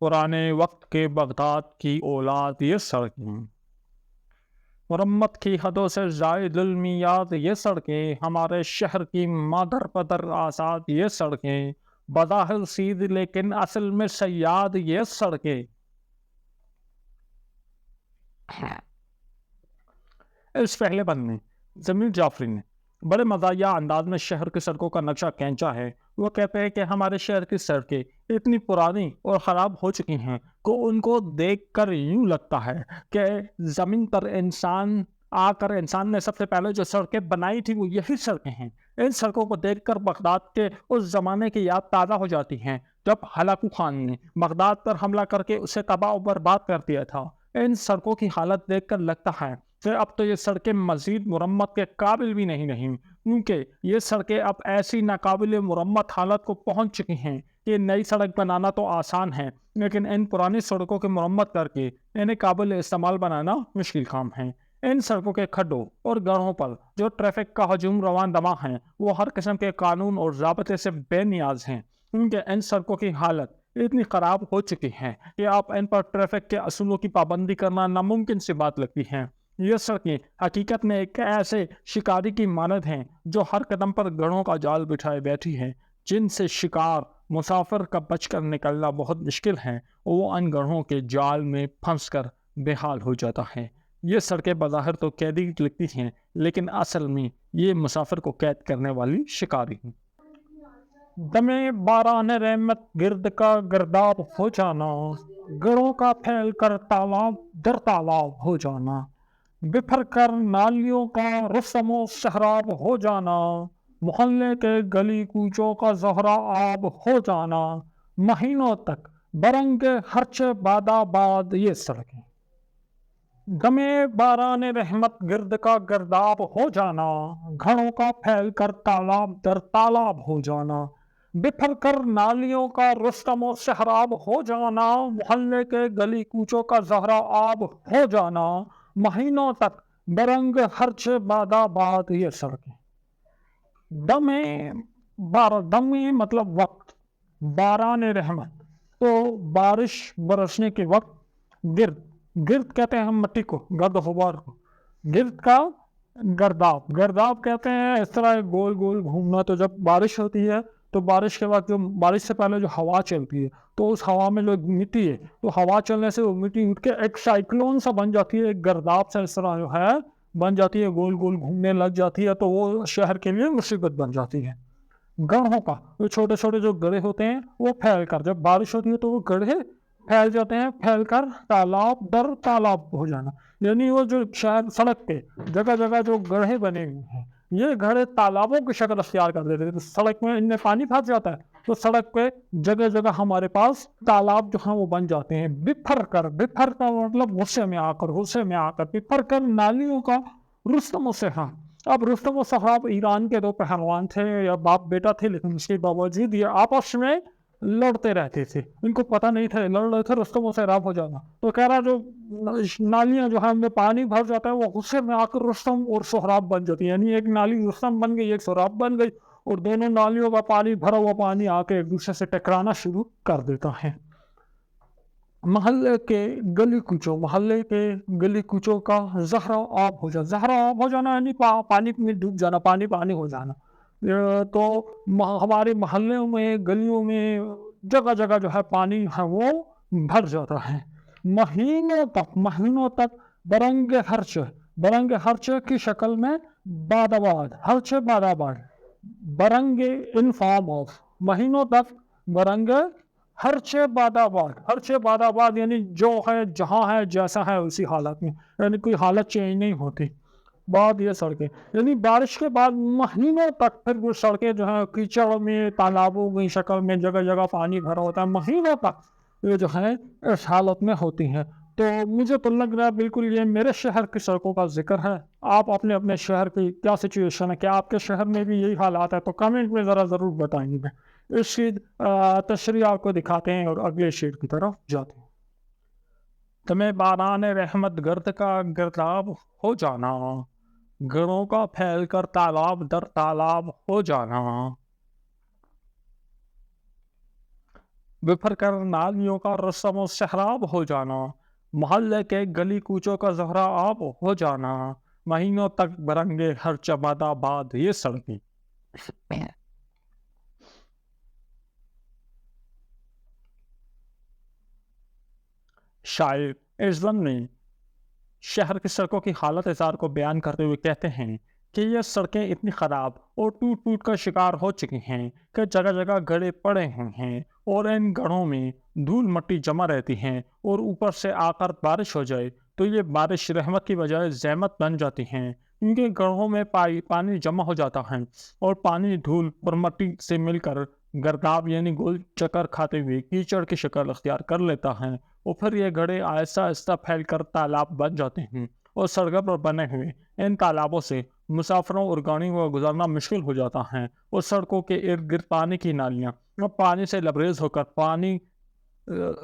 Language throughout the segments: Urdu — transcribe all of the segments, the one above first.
پرانے وقت کے بغداد کی اولاد یہ سڑکیں، مرمت کی حدوں سے زائد المیاد یہ سڑکیں، ہمارے شہر کی مادر پدر آزاد یہ سڑکیں، بظاہر سیدھ لیکن اصل میں سیاد یہ سڑکیں۔ اس پہلے بند میں ضمیر جعفری نے بڑے مزاحیہ انداز میں شہر کی سڑکوں کا نقشہ کھینچا ہے۔ وہ کہتے ہیں کہ ہمارے شہر کی سڑکیں اتنی پرانی اور خراب ہو چکی ہیں کہ ان کو دیکھ کر یوں لگتا ہے کہ زمین پر انسان نے سب سے پہلے جو سڑکیں بنائی تھی وہ یہی سڑکیں ہیں۔ ان سڑکوں کو دیکھ کر بغداد کے اس زمانے کی یاد تازہ ہو جاتی ہیں جب ہلاکو خان نے بغداد پر حملہ کر کے اسے تباہ و برباد کر دیا تھا۔ ان سڑکوں کی حالت دیکھ کر لگتا ہے کہ اب تو یہ سڑکیں مزید مرمت کے قابل بھی نہیں کیونکہ یہ سڑکیں اب ایسی ناقابل مرمت حالت کو پہنچ چکی ہیں کہ نئی سڑک بنانا تو آسان ہے، لیکن ان پرانی سڑکوں کی مرمت کر کے انہیں قابل استعمال بنانا مشکل کام ہے۔ ان سڑکوں کے کھڈوں اور گڑھوں پر جو ٹریفک کا ہجوم روان دواں ہیں وہ ہر قسم کے قانون اور ضابطے سے بے نیاز ہیں، کیونکہ ان سڑکوں کی حالت اتنی خراب ہو چکی ہے کہ آپ ان پر ٹریفک کے اصولوں کی پابندی کرنا ناممکن سی بات لگتی ہے۔ یہ سڑکیں حقیقت میں ایک ایسے شکاری کی مانند ہیں جو ہر قدم پر گڑھوں کا جال بچھائے بیٹھی ہے، جن سے شکار مسافر کا بچ کر نکلنا بہت مشکل ہے، وہ ان گڑھوں کے جال میں پھنس کر بے حال ہو جاتا ہے۔ یہ سڑکیں بظاہر تو قیدی لگتی ہیں، لیکن اصل میں یہ مسافر کو قید کرنے والی شکاری ہیں۔ دمے باران رحمت گرد کا گرداب ہو جانا، گڑھوں کا پھیل کر تالاب در تالاب ہو جانا، بفر کر نالیوں کا رسم و سہراب ہو جانا، محلے کے گلی کوچوں کا زہرا آب ہو جانا، مہینوں تک برنگ ہرچ بادآباد یہ سڑکیں۔ دمے باران رحمت گرد کا گرداب ہو جانا، گھڑوں کا پھیل کر تالاب در تالاب ہو جانا، بفر کر نالیوں کا رستم و سہراب ہو جانا، محلے کے گلی کوچوں کا زہرا آب ہو جانا، مہینوں تک برنگ ہرچ بادآباد یہ سڑکیں۔ دمے مطلب وقت، باران رحمت تو بارش برسنے کے وقت، گرد کہتے ہیں ہم مٹی کو، گرد و غبار کو، گرد کا گرداب کہتے ہیں اس طرح گول گول گھومنا۔ تو جب بارش ہوتی ہے تو بارش کے وقت جو بارش سے پہلے جو ہوا چلتی ہے تو اس ہوا میں جو مٹی ہے تو ہوا چلنے سے وہ مٹی اٹھ کے ایک سائیکلون سا بن جاتی ہے، ایک گرداب سے اس طرح جو ہے بن جاتی ہے، گول گول گھومنے لگ جاتی ہے، تو وہ شہر کے لیے مصیبت بن جاتی ہے۔ گڑھوں کا جو چھوٹے چھوٹے جو گڑھے ہوتے ہیں وہ پھیل کر، جب بارش ہوتی ہے تو وہ گڑھے پھیل جاتے ہیں، پھیل کر تالاب در تالاب ہو جانا، یعنی وہ جو شہر سڑک پہ جگہ جگہ جو گڑھے بنے ہوئے ہیں یہ گڑھے تالابوں کی شکل اختیار کر دیتے ہیں۔ تو سڑک میں ان میں پانی پھنس جاتا ہے تو سڑک پہ جگہ جگہ ہمارے پاس تالاب جو ہیں وہ بن جاتے ہیں۔ بفر کا مطلب غصے میں آ کر، بفر کر نالیوں کا رستم و سہراب۔ اب رستم و سہراب ایران کے دو پہلوان تھے یا باپ بیٹا تھے، لیکن اس کے باوجود یہ آپس میں لڑتے رہتے تھے، ان کو پتہ نہیں تھا لڑ رہے تھے، رستم و سہراب ہو جانا۔ تو کہہ رہا جو نالیاں جو ہے ان میں پانی بھر جاتا ہے وہ غصے میں آ کر رستم اور سہراب بن جاتی ہے، یعنی ایک نالی رستم بن گئی، ایک سہراب بن گئی، اور دونوں نالیوں کا پانی بھرا ہوا پانی آ کے ایک دوسرے سے ٹکرانا شروع کر دیتا ہے۔ محلے کے گلی کوچوں کا زہرا آب ہو جانا یعنی پانی میں ڈوب جانا، پانی ہو جانا۔ تو ہمارے محلوں میں، گلیوں میں جگہ جگہ جو ہے پانی ہے وہ بھر جاتا ہے۔ مہینوں تک برنگ ہرچ کی شکل میں برنگ ان فارم آف، مہینوں تک برنگ ہرچ بادآباد یعنی جو ہے جہاں ہے جیسا ہے اسی حالت میں، یعنی کوئی حالت چینج نہیں ہوتی۔ بعد یہ سڑکیں یعنی بارش کے بعد مہینوں تک پھر وہ سڑکیں جو ہیں کیچڑ میں، تالابوں کی شکل میں جگہ جگہ پانی بھرا ہوتا ہے، مہینوں تک یہ جو ہے اس حالت میں ہوتی ہیں۔ تو مجھے تو لگ رہا ہے بالکل یہ میرے شہر کی سڑکوں کا ذکر ہے۔ آپ اپنے شہر کی کیا سچویشن ہے، کیا آپ کے شہر میں بھی یہی حالات ہے؟ تو کمنٹ میں ضرور بتائیں گے۔ اس کی تشریح آپ کو دکھاتے ہیں اور اگلے شیٹ کی طرف جاتے ہیں۔ تمہیں باران رحمت گرد کا گرداب ہو جانا، گڑھوں کا پھیل کر تالاب در تالاب ہو جانا، بفر کر نالیوں کا رسم و سحراب ہو جانا، محلے کے گلی کوچوں کا زہرا آب ہو جانا، مہینوں تک برنگے ہر چماد آباد یہ سڑکیں۔ شاعر اعظم نے شہر کی سڑکوں کی حالت اظہار کو بیان کرتے ہوئے کہتے ہیں کہ یہ سڑکیں اتنی خراب اور ٹوٹ ٹوٹ کا شکار ہو چکی ہیں کہ جگہ جگہ گڑھے پڑے ہوئے ہیں، اور ان گڑھوں میں دھول مٹی جمع رہتی ہیں، اور اوپر سے آ کر بارش ہو جائے تو یہ بارش رحمت کی بجائے زحمت بن جاتی ہیں، کیونکہ گڑھوں میں پانی جمع ہو جاتا ہے، اور پانی دھول اور مٹی سے مل کر گرداب یعنی گول چکر کھاتے ہوئے کیچڑ کی شکل اختیار کر لیتا ہے، اور پھر یہ گڑھے آہستہ آہستہ پھیل کر تالاب بن جاتے ہیں، اور سڑکوں پر بنے ہوئے ان تالابوں سے مسافروں اور گاڑیوں کو گزرنا مشکل ہو جاتا ہے، اور سڑکوں کے ارد گرد پانی کی نالیاں پانی سے لبریز ہو کر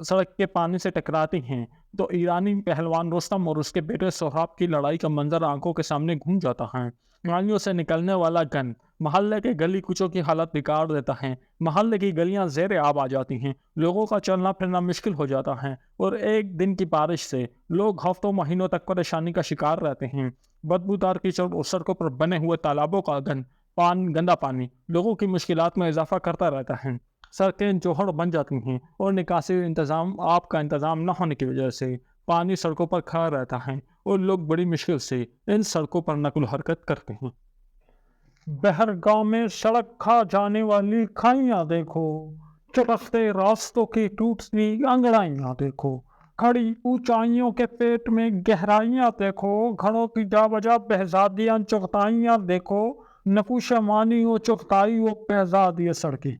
سڑک کے پانی سے ٹکراتی ہیں، تو ایرانی پہلوان رستم اور اس کے بیٹے سہراب کی لڑائی کا منظر آنکھوں کے سامنے گھوم جاتا ہے۔ نالیوں سے نکلنے والا گند محلے کے گلی کوچوں کی حالت بگاڑ دیتا ہے، محلے کی گلیاں زیر آب آ جاتی ہیں، لوگوں کا چلنا پھرنا مشکل ہو جاتا ہے، اور ایک دن کی بارش سے لوگ ہفتوں مہینوں تک پریشانی کا شکار رہتے ہیں۔ بدبودار کیچڑ اور سڑکوں پر بنے ہوئے تالابوں کا گندا پانی لوگوں کی مشکلات میں اضافہ کرتا رہتا ہے، سڑکیں جوہر بن جاتی ہیں، اور نکاسی آپ کا انتظام نہ ہونے کی وجہ سے پانی سڑکوں پر کھڑا رہتا ہے، اور لوگ بڑی مشکل سے ان سڑکوں پر نقل و حرکت کرتے ہیں۔ بہرگاہ میں سڑک کھا جانے والی کھائیاں دیکھو، چٹختے راستوں کی ٹوٹتی انگڑائیاں دیکھو، کھڑی اونچائیوں کے پیٹ میں گہرائیاں دیکھو، گھڑوں کی جا بجا بہزادیاں چغتائیاں دیکھو، نقوش مانی و چغتائی و بہزاد یہ سڑکیں۔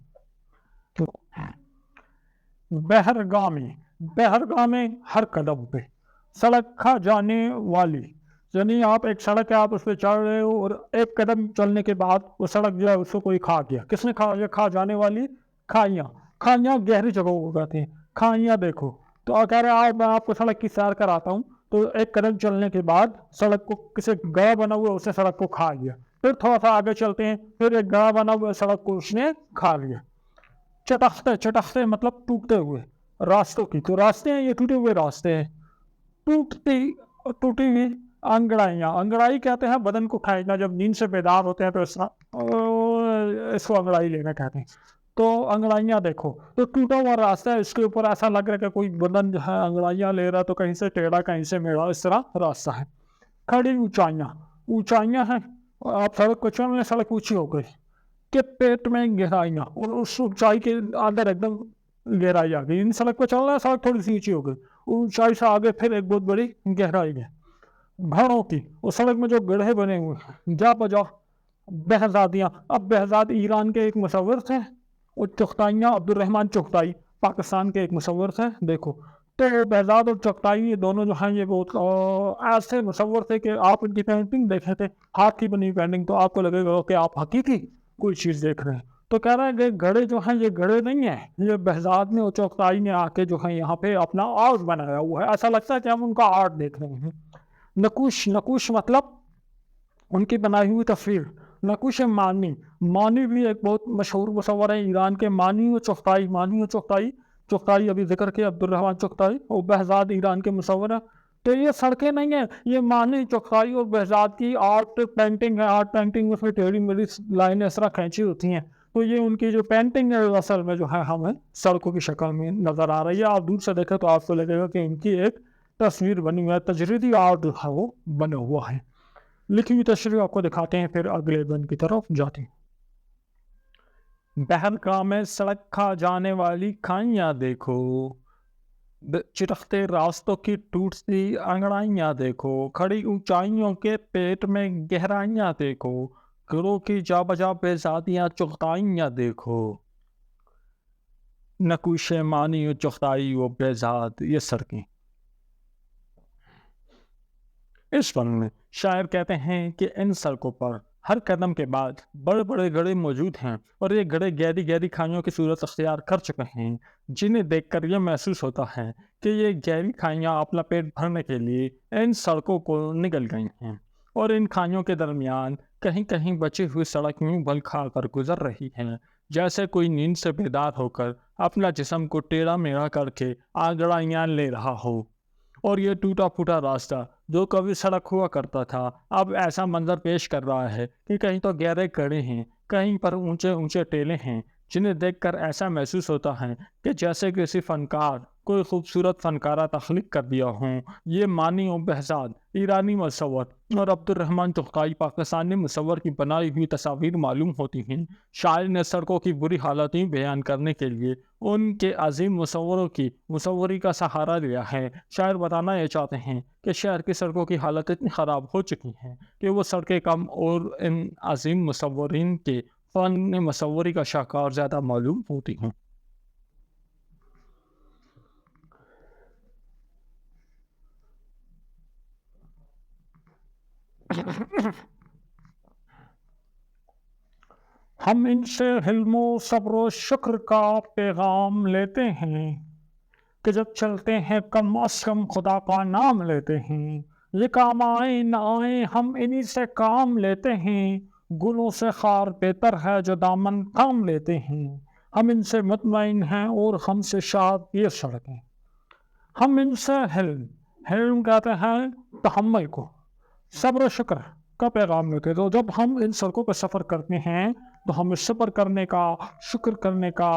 بہرگاہ میں ہر قدم پہ سڑک کھا جانے والی، یعنی آپ ایک سڑک ہے، آپ اس پہ چل رہے ہو، اور ایک قدم چلنے کے بعد وہ سڑک جو ہے اس کو کوئی کھا گیا۔ کس نے کھا جانے والی کھائیاں گہری جگہوں کو کہتے ہیں، کھائیاں دیکھو۔ تو کہہ رہے میں آپ کو سڑک کی سیر کراتا ہوں، تو ایک قدم چلنے کے بعد سڑک کو کسی گڑھا بنا ہوا اس نے سڑک کو کھا لیا، پھر تھوڑا سا آگے چلتے ہیں، پھر ایک گڑھا بنا ہوا سڑک کو اس نے کھا لیا۔ چٹختے مطلب ٹوٹتے ہوئے راستوں کی، تو راستے ہیں، یہ ٹوٹے ہوئے راستے ہیں۔ ٹوٹی ہوئی انگڑائی کہتے ہیں بدن کو کھینچنا، جب نیند سے بیدار ہوتے ہیں تو اس کو انگڑائی لینا کہتے ہیں۔ تو انگڑائیاں دیکھو، تو ٹوٹا ہوا راستہ ہے، اس کے اوپر ایسا لگ رہا ہے کہ کوئی بدن جو ہے انگڑائیاں لے رہا، تو کہیں سے ٹیڑھا کہیں سے میڑا، اس طرح راستہ ہے۔ کھڑی اونچائیاں ہیں، آپ سڑک کو چل رہے ہیں، سڑک اونچی ہو گئی کہ پیٹ میں گہرائیاں، اور اس اونچائی کے اندر ایک دم گہرائی آ گئی، ان سڑک پہ چل رہا ہے، سڑک تھوڑی سی اونچی ہو گئی، اونچائی سے آگے پھر ایک بہت بڑی گہرائی ہے۔ گھڑوں کی، اس سڑک میں جو گڑھے بنے ہوئے ہیں، جا بجا بہزادیاں، اب بہزاد ایران کے ایک مصور تھے، اور چغتائیاں عبد الرحمن چغتائی پاکستان کے ایک مصور تھے۔ دیکھو تو بہزاد اور چغتائی یہ دونوں جو ہیں یہ بہت ایسے مصور تھے کہ آپ ان کی پینٹنگ دیکھے تھے، ہاتھ کی بنی پینٹنگ، تو آپ کو لگے گا کہ آپ حقیقی کوئی چیز دیکھ رہے ہیں۔ تو کہہ رہے ہیں کہ گڑھے جو ہیں یہ گڑھے نہیں ہیں، یہ بہزاد نے اور چغتائی نے آ کے جو ہے یہاں پہ اپنا آرٹ بنایا ہوا ہے، ایسا لگتا ہے کہ ہم ان کا آرٹ دیکھ رہے ہیں۔ نقوش مطلب ان کی بنائی ہوئی تصویر۔ نقوش مانی بھی ایک بہت مشہور مصور ہے ایران کے، مانی و چغتائی ابھی ذکر کے عبد الرحمن چغتائی، اور بہزاد ایران کے مصور ہیں۔ تو یہ سڑکیں نہیں ہیں، یہ مانی، چغتائی اور بہزاد کی آرٹ پینٹنگ ہے۔ آرٹ پینٹنگ اس میں ٹیڑھی میڑھی لائنیں اس طرح کھینچی ہوتی ہیں، تو یہ ان کی جو پینٹنگ ہے اصل میں جو ہے ہمیں سڑکوں کی شکل میں نظر آ رہی ہے۔ آپ دور سے دیکھیں تو آپ کو لگے گا کہ ان کی ایک تصویر بنی ہوئی ہے، تجریدی آرٹ جو ہے وہ بنا ہوا ہے۔ لکھی ہوئی تصویر آپ کو دکھاتے ہیں، پھر اگلے بند کی طرف جاتے ہیں۔ بہرگاہ میں سڑک کھا جانے والی کھائیاں دیکھو، چٹختے راستوں کی ٹوٹتی انگڑائیاں دیکھو، کھڑی اونچائیوں کے پیٹ میں گہرائیاں دیکھو، گھروں کی جا بجا بہزادیاں چغتائیاں دیکھو، نقوش مانی و چغتائی و بہزاد یہ سڑکیں۔ اس فن میں شاعر کہتے ہیں کہ ان سڑکوں پر ہر قدم کے بعد بڑے بڑے گڑھے موجود ہیں، اور یہ گڑھے گہری گہری کھائیوں کی صورت اختیار کر چکے ہیں، جنہیں دیکھ کر یہ محسوس ہوتا ہے کہ یہ گہری کھائیاں اپنا پیٹ بھرنے کے لیے ان سڑکوں کو نکل گئی ہیں، اور ان کھائیوں کے درمیان کہیں کہیں بچی ہوئی سڑک یوں بل کھا کر گزر رہی ہیں، جیسے کوئی نیند سے بیدار ہو کر اپنا جسم کو ٹیڑھا میڑھا کر کے آنگڑائیاں لے رہا ہو، اور یہ ٹوٹا پھوٹا راستہ جو کبھی سڑک ہوا کرتا تھا اب ایسا منظر پیش کر رہا ہے کہ کہیں تو گہرے کڑے ہیں، کہیں پر اونچے اونچے ٹیلے ہیں، جنہیں دیکھ کر ایسا محسوس ہوتا ہے کہ جیسے کسی فنکار کوئی خوبصورت فنکارہ تخلیق کر دیا ہوں۔ یہ مانی و بہزاد ایرانی مصور اور عبد الرحمن تخائی پاکستانی مصور کی بنائی ہوئی تصاویر معلوم ہوتی ہیں۔ شاعر نے سڑکوں کی بری حالتیں بیان کرنے کے لیے ان کے عظیم مصوروں کی مصوری کا سہارا لیا ہے۔ شاعر بتانا یہ چاہتے ہیں کہ شہر کی سڑکوں کی حالت اتنی خراب ہو چکی ہیں کہ وہ سڑکیں کم اور ان عظیم مصورین کے فن مصوری کا شاہکار زیادہ معلوم ہوتی ہیں۔ ہم ان سے حلم و صبر و شکر کا پیغام لیتے ہیں کہ جب چلتے ہیں کم از کم خدا کا نام لیتے ہیں۔ یہ کام آئے نہ آئے ہم انہی سے کام لیتے ہیں، گلوں سے خار بہتر ہے جو دامن تھام لیتے ہیں۔ ہم ان سے مطمئن ہیں اور ہم سے شاد یہ سڑکیں۔ ہم ان سے حلم کہتے ہیں تحمل کو، صبر و شکر کا پیغام لیتے ہیں۔ تو جب ہم ان سڑکوں پہ سفر کرتے ہیں تو ہمیں صبر کرنے کا، شکر کرنے کا،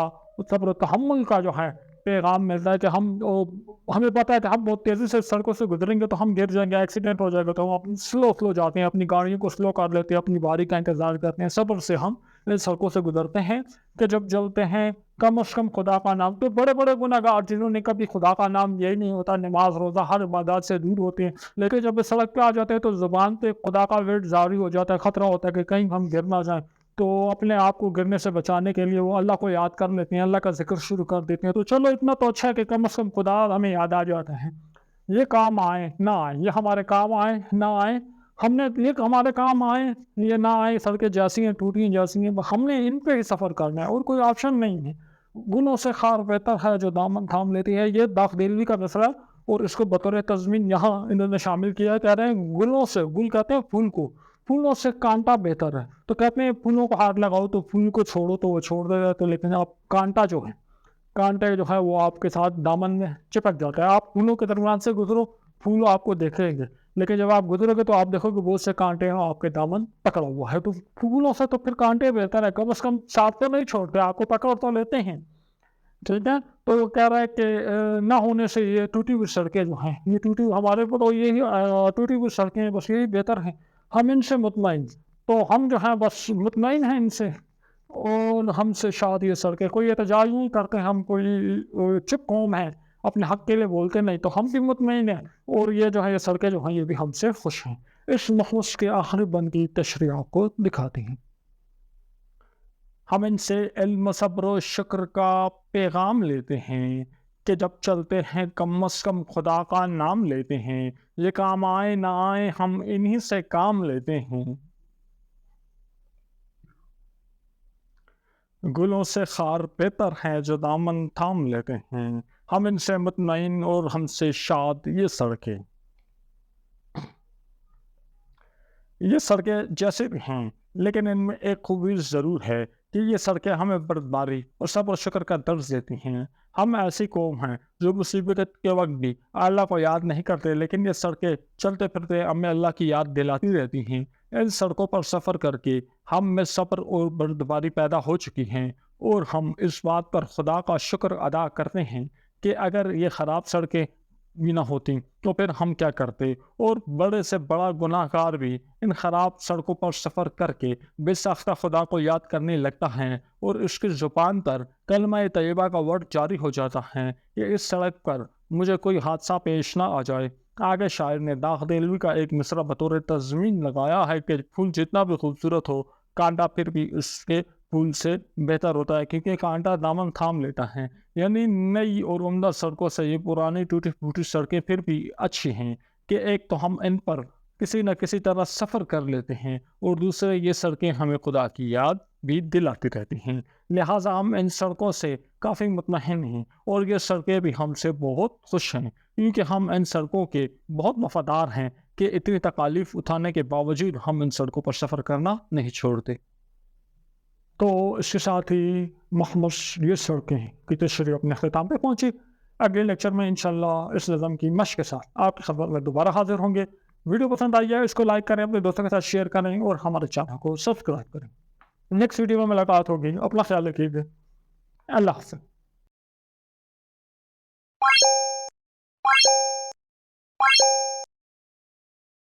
صبر و تحمل کا جو ہے پیغام ملتا ہے کہ ہمیں پتہ ہے کہ ہم بہت تیزی سے سڑکوں سے گزریں گے تو ہم گر جائیں گے، ایکسیڈنٹ ہو جائے گا، تو ہم سلو جاتے ہیں، اپنی گاڑیوں کو سلو کر لیتے ہیں، اپنی باری کا انتظار کرتے ہیں۔ صبر سے ہم ان سڑکوں سے گزرتے ہیں کہ جب چلتے ہیں کم از کم خدا کا نام۔ تو بڑے بڑے گناہ گار جنہوں نے کبھی خدا کا نام یہی نہیں ہوتا، نماز روزہ ہر عبادات سے دور ہوتے ہیں، لیکن جب اس سڑک پہ آ جاتے ہیں تو زبان پہ خدا کا ورد جاری ہو جاتا ہے، خطرہ ہوتا ہے کہ کہیں ہم گر نہ جائیں، تو اپنے آپ کو گرنے سے بچانے کے لیے وہ اللہ کو یاد کر لیتے ہیں، اللہ کا ذکر شروع کر دیتے ہیں۔ تو چلو اتنا تو اچھا ہے کہ کم از کم خدا ہمیں یاد آ جاتا ہے۔ یہ کام آئے نہ آئے، یہ ہمارے کام آئے نہ آئے، ہم نے یہ ہمارے کام آئے یہ نہ آئے، سڑکیں جیسی ہیں ٹوٹی جیسی ہیں، ہم نے ان پہ ہی سفر کرنا ہے اور کوئی آپشن نہیں ہے۔ گنوں سے خار بہتر ہے جو دامن تھام لیتی ہے، یہ داغ دلوی کا مسئلہ، اور اس کو بطور تضمین یہاں انہوں نے شامل کیا ہے۔ کہہ رہے ہیں گلوں سے، گل کہتے ہیں پھول کو، پھولوں سے کانٹا بہتر ہے۔ تو کہتے ہیں پھولوں کو ہاتھ لگاؤ تو پھول کو چھوڑو تو وہ چھوڑ دے گا، تو لیکن آپ کانٹا جو ہے، کانٹے جو ہے وہ آپ کے ساتھ دامن میں چپک جاتا ہے۔ آپ پھولوں کے درمیان سے گزرو، پھول آپ کو دیکھیں گے، لیکن جب آپ گزرو گے تو آپ دیکھو کہ بہت سے کانٹے ہیں آپ کے دامن پکڑا ہوا ہے۔ تو پھولوں سے تو پھر کانٹے بہتر ہے، کم از کم ساتھ تو نہیں چھوڑتے، آپ کو پکڑ تو لیتے ہیں، ٹھیک ہے۔ تو وہ کہہ رہا ہے کہ نہ ہونے سے یہ ٹوٹی ہوئی سڑکیں جو ہیں، یہ ٹوٹی ہمارے کو تو یہی ٹوٹی ہوئی سڑکیں بس یہی بہتر ہیں، ہم ان سے مطمئن، تو ہم جو ہیں بس مطمئن ہیں ان سے، اور ہم سے شاد یہ سڑکیں۔ کوئی احتجاج نہیں کرتے، ہم کوئی چپ قوم ہے، اپنے حق کے لیے بولتے نہیں، تو ہم بھی مطمئن ہیں، اور یہ جو ہے یہ سڑکیں جو ہیں یہ بھی ہم سے خوش ہیں۔ اس مخلص کے آخری بند کی تشریح آپ کو دکھاتے ہیں۔ ہم ان سے علم، صبر و شکر کا پیغام لیتے ہیں کہ جب چلتے ہیں کم از کم خدا کا نام لیتے ہیں۔ یہ کام آئے نہ آئے ہم انہی سے کام لیتے ہیں۔ گلوں سے خار بہتر ہے جو دامن تھام لیتے ہیں، ہم ان سے مطمئن اور ہم سے شاد یہ سڑکیں۔ یہ سڑکیں جیسے بھی ہیں لیکن ان میں ایک خوبی ضرور ہے کہ یہ سڑکیں ہمیں بردباری اور صبر و شکر کا درس دیتی ہیں۔ ہم ایسی قوم ہیں جو مصیبت کے وقت بھی اللہ کو یاد نہیں کرتے، لیکن یہ سڑکیں چلتے پھرتے ہمیں اللہ کی یاد دلاتی رہتی ہیں۔ ان سڑکوں پر سفر کر کے ہم میں صبر اور بردباری پیدا ہو چکی ہیں، اور ہم اس بات پر خدا کا شکر ادا کرتے ہیں کہ اگر یہ خراب سڑکیں بھی نہ ہوتی تو پھر ہم کیا کرتے، اور بڑے سے بڑا گناہ گار بھی ان خراب سڑکوں پر سفر کر کے بے ساختہ خدا کو یاد کرنے لگتا ہے، اور اس کی زبان پر کلمہ طیبہ کا ورڈ جاری ہو جاتا ہے کہ اس سڑک پر مجھے کوئی حادثہ پیش نہ آ جائے۔ آگے شاعر نے داغ دلوی کا ایک مصرع بطور تضمین لگایا ہے کہ پھول جتنا بھی خوبصورت ہو، کانٹا پھر بھی اس کے پھول سے بہتر ہوتا ہے، کیونکہ کانٹا دامن تھام لیتا ہے۔ یعنی نئی اور عمدہ سڑکوں سے یہ پرانی ٹوٹی پھوٹی سڑکیں پھر بھی اچھی ہیں کہ ایک تو ہم ان پر کسی نہ کسی طرح سفر کر لیتے ہیں، اور دوسرے یہ سڑکیں ہمیں خدا کی یاد بھی دلاتی رہتی ہیں۔ لہٰذا ہم ان سڑکوں سے کافی مطمئن ہیں، اور یہ سڑکیں بھی ہم سے بہت خوش ہیں، کیونکہ ہم ان سڑکوں کے بہت وفادار ہیں کہ اتنی تکالیف اٹھانے کے باوجود ہم ان سڑکوں پر سفر کرنا نہیں چھوڑتے۔ تو اس کے ساتھ ہی محمد یہ سڑکیں کی تشریح اپنے اختتام پہ پہنچی. اگلے لیکچر میں انشاءاللہ اس نظم کی مشق کے ساتھ آپ کی خدمت میں دوبارہ حاضر ہوں گے. ویڈیو پسند آئی ہے اس کو لائک کریں، اپنے دوستوں کے ساتھ شیئر کریں اور ہمارے چینل کو سبسکرائب کریں. نیکسٹ ویڈیو میں ملاقات ہوگی. اپنا خیال رکھیے گا. اللہ حافظ.